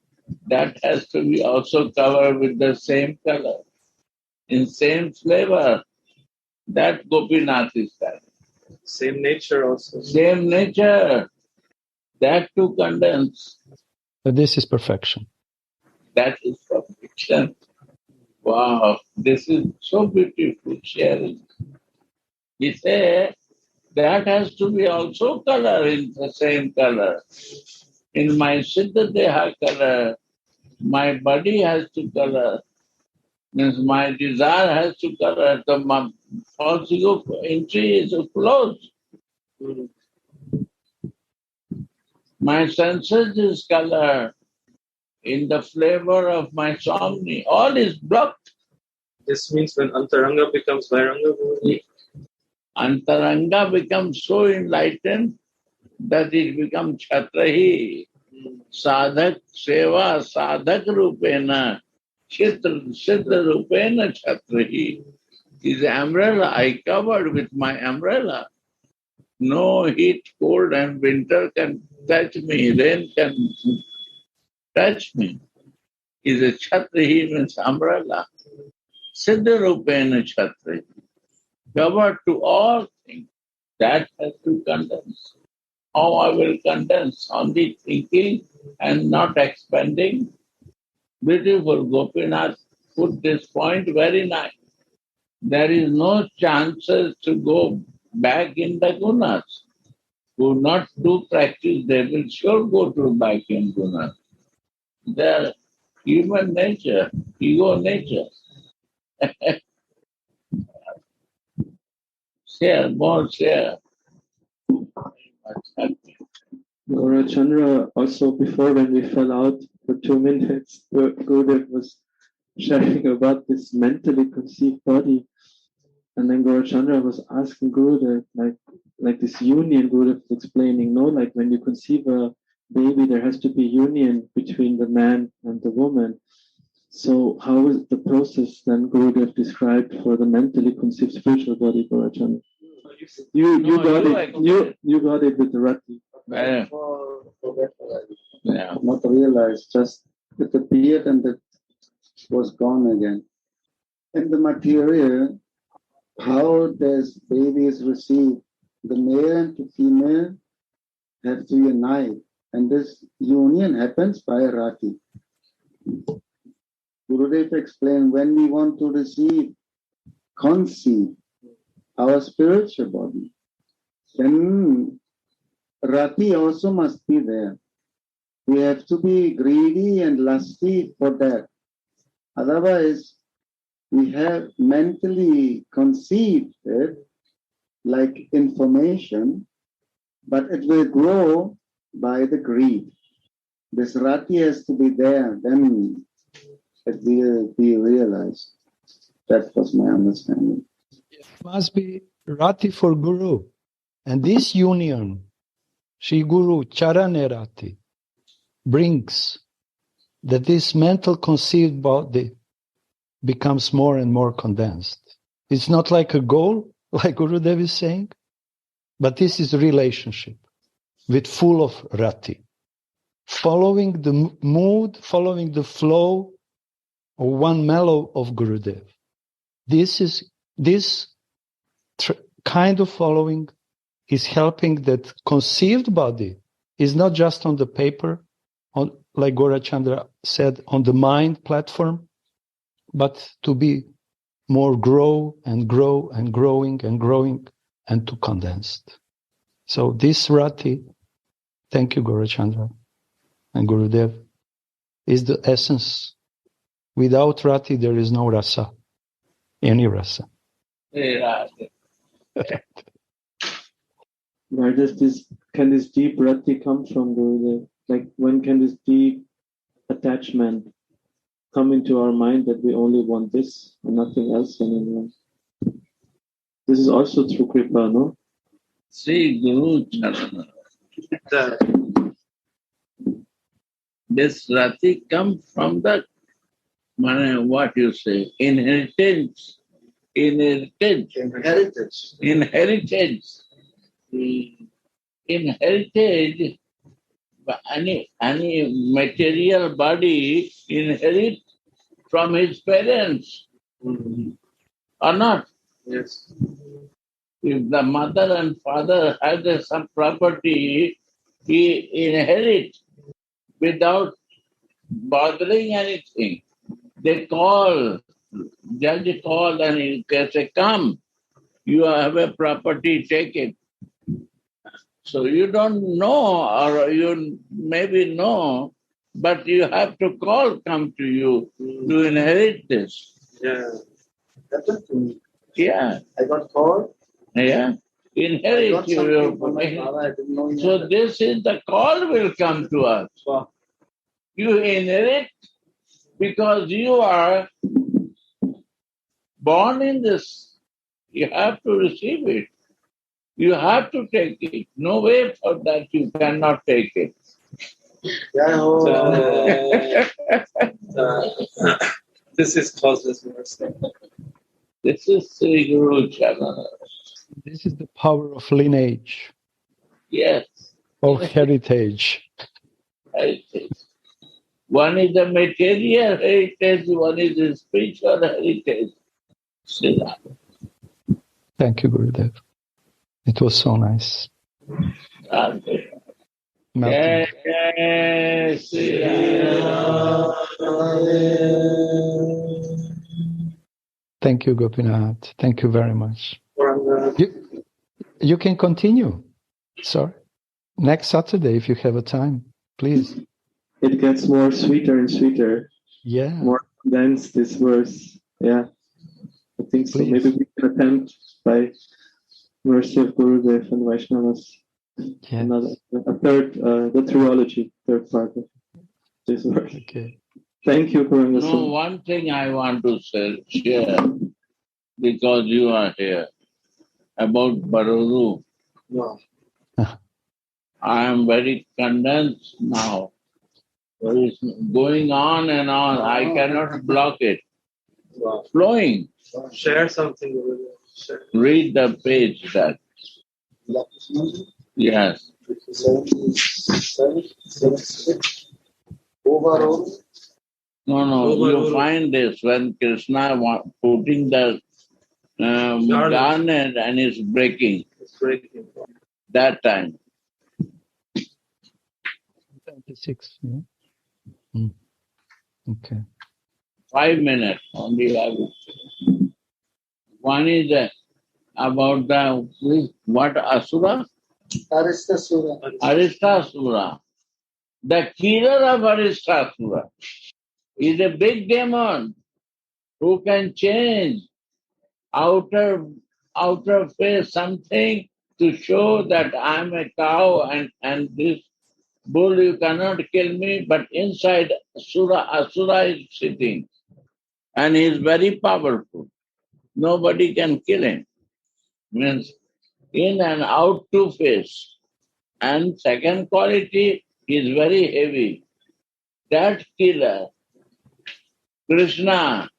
that has to be also covered with the same color, in same flavor. That Gopinath is that. Same nature also. Same nature. That too condensed. But this is perfection. That is perfection. Wow, this is so beautiful sharing. He said that has to be also color in the same color. In my Siddha Deha color, my body has to color. Means my desire has to color. The false ego entry is closed. My senses is color. In the flavor of my somni, all is blocked. This means when Antaranga becomes Vairanga, Antaranga becomes so enlightened that it becomes Chhatrahi. Sadhak seva, sadhak rupena, siddha rupena Chhatrahi. His umbrella, I covered with my umbrella. No heat, cold and winter can touch me, rain can touch me. Is a Chhatrahi means umbrella. Siddha rupena Chhatrahi. Covered to all things. That has to condense. How I will condense? Only thinking and not expanding. Beautiful. Gopinath put this point very nice. There is no chances to go back in the gunas. Who not do practice, they will sure go to back in gunas. Their human nature, ego nature. Share, more share. Gaura Chandra, also before when we fell out for 2 minutes, Gurudev was sharing about this mentally conceived body. And then Gaura Chandra was asking Gurudev, like this union, Gurudev was explaining, no, like when you conceive a baby, there has to be union between the man and the woman. So how is the process then Gurudev described for the mentally conceived spiritual body, Gaura Chandra? You got it with the Rati. Yeah. Not realized, just it appeared and it was gone again. In the material, how does babies receive? The male and the female have to unite, and this union happens by Rati. Gurudev explained when we want to conceive our spiritual body, then Rati also must be there. We have to be greedy and lusty for that. Otherwise, we have mentally conceived it like information, but it will grow by the greed. This Rati has to be there, then it will be realized. That was my understanding. It must be Rati for Guru. And this union, Shri Guru Charane Rati, brings that this mental conceived body becomes more and more condensed. It's not like a goal, like Gurudev is saying, but this is a relationship with full of Rati, following the mood, following the flow of one mellow of Gurudev. This kind of following is helping that conceived body is not just on the paper, on, like Gaurachandra said, on the mind platform, but to be more grow and grow and growing and to condensed. So this Rati, thank you Gaurachandra and Gurudev, is the essence. Without Rati there is no rasa, any rasa. Where does can this deep Rati come from, Gurudev? Like when can this deep attachment come into our mind that we only want this and nothing else anymore? This is also through Kripa, no? Sri Guru Charana. This Rati comes from the, what you say, inheritance. Inheritage. Any material body inherit from his parents, or not? Yes. If the mother and father has some property, he inherits without bothering anything. They call, judge call and he can say, come, you have a property, take it. So you don't know, or you maybe know, but you have to call, come to you to inherit this. Yeah. Happened to me. Yeah. I got called. Yeah. Inherit your So this is the call will come to us. Wow. You inherit because you are born in this. You have to receive it. You have to take it. No way for that you cannot take it. This is causeless mercy. This is Sri Guru Charana. This is the power of lineage, Yes. of heritage. Heritage. One is the material heritage, one is the spiritual heritage. Thank you, Gurudev. It was so nice. Melting. Yes, Thank you, Gopinath. Thank you very much. You can continue. Sorry. Next Saturday, if you have a time, please. It gets more sweeter and sweeter. Yeah. More condensed, this verse. Yeah. I think so. Please. Maybe we can attempt by mercy of Gurudev and Vaishnavas. Yeah. A third, the trilogy, third part of this verse. Okay. Thank you, Guru. No, one thing I want to share, because you are here, about Baruru. Wow. I am very condensed now. There is going on and on. I cannot block it. Wow. Flowing. Share something with you. Share. Read the page that. Yes. Overall. No, you find this when Krishna putting the garnet and it's breaking. It's breaking. That time. 26. Yeah. Okay. 5 minutes only I will say. One is about what Asura? Aristasura. The killer of Aristasura is a big demon who can change outer face something to show that I am a cow and this bull you cannot kill me, but inside Asura is sitting and he is very powerful. nobody can kill him. Means in and out two-faced. And second quality is very heavy. That killer, Krishna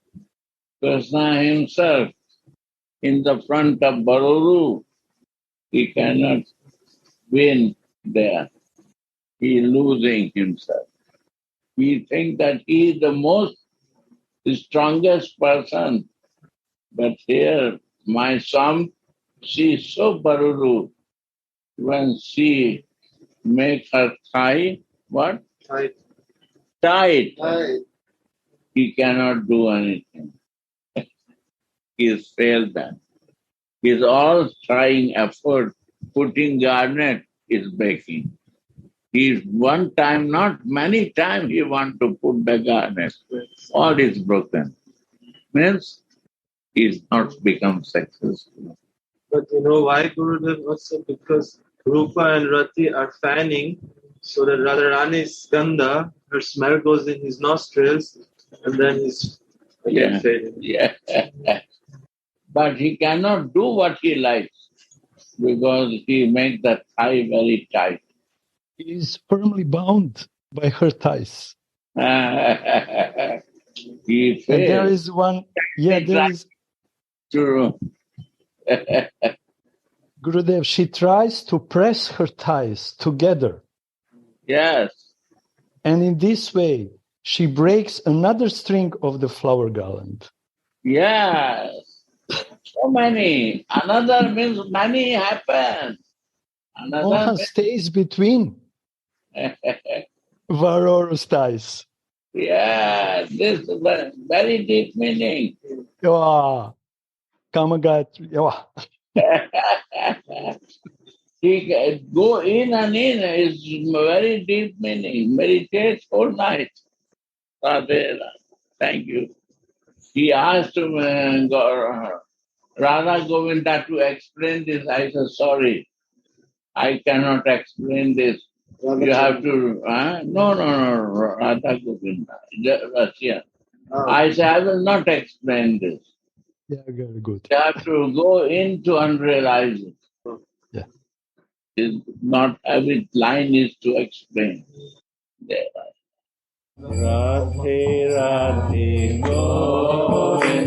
himself, in the front of Baruru, he cannot win there. He is losing himself. He thinks that he is the most strongest person. But here, my son, she is so Baruru. When she make her thigh, what? Tight. He cannot do anything. He has failed that. He is all trying effort, putting garnet is breaking. He is one time, not many times he want to put the garnet. All is broken. Means he is not become successful. But you know why, Gurudev? Also because Rupa and Rati are fanning so that Radharani's gandha, her smell goes in his nostrils and then he's again fading. Yeah. But he cannot do what he likes because he makes the thigh very tight. He is firmly bound by her ties. He fails. And there is one, there is... True. Gurudev, she tries to press her ties together. Yes. And in this way, she breaks another string of the flower garland. Yes. So many. Another means many happen. No one stays between Varoro's ties. Yeah, this is very deep meaning. Kamagat. He go in and in is very deep meaning. Meditate all night. Radha, thank you. He asked Radha Govinda to explain this. I said, sorry, I cannot explain this. You have to... No, Radha Govinda, Russian. I said, I will not explain this. Yeah, very good. You have to go into unrealize it. Yeah. It's not every line is to explain. There. Radhe Radhe Govinda